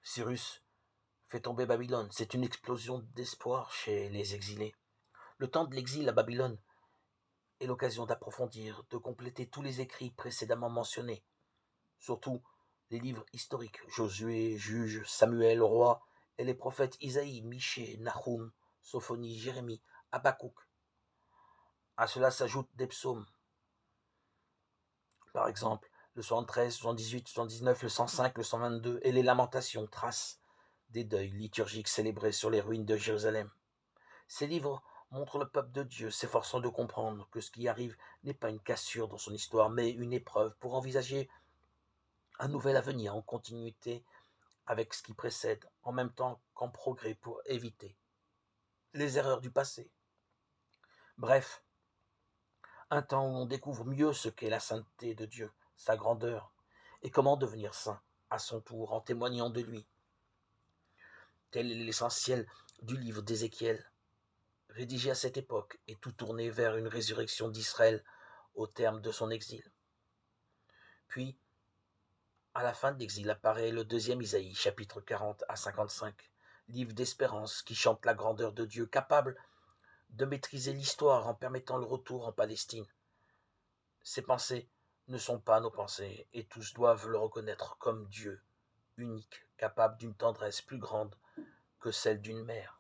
Cyrus fait tomber Babylone. C'est une explosion d'espoir chez les exilés. Le temps de l'exil à Babylone est l'occasion d'approfondir, de compléter tous les écrits précédemment mentionnés, surtout les livres historiques, Josué, Juge, Samuel, Roi, et les prophètes Isaïe, Michée, Nahum, Sophonie, Jérémie, Habakkuk. À cela s'ajoutent des psaumes, par exemple le 73, 78, 79, le 105, le 122, et les lamentations, traces des deuils liturgiques célébrés sur les ruines de Jérusalem. Ces livres montrent le peuple de Dieu s'efforçant de comprendre que ce qui arrive n'est pas une cassure dans son histoire, mais une épreuve pour envisager un nouvel avenir en continuité avec ce qui précède, en même temps qu'en progrès pour éviter les erreurs du passé. Bref, un temps où on découvre mieux ce qu'est la sainteté de Dieu, sa grandeur, et comment devenir saint à son tour en témoignant de lui. Tel est l'essentiel du livre d'Ézéchiel, rédigé à cette époque et tout tourné vers une résurrection d'Israël au terme de son exil. Puis, à la fin de l'exil apparaît le deuxième Isaïe, chapitre 40 à 55, livre d'espérance qui chante la grandeur de Dieu, capable de maîtriser l'histoire en permettant le retour en Palestine. Ses pensées ne sont pas nos pensées, et tous doivent le reconnaître comme Dieu, unique, capable d'une tendresse plus grande que celle d'une mère.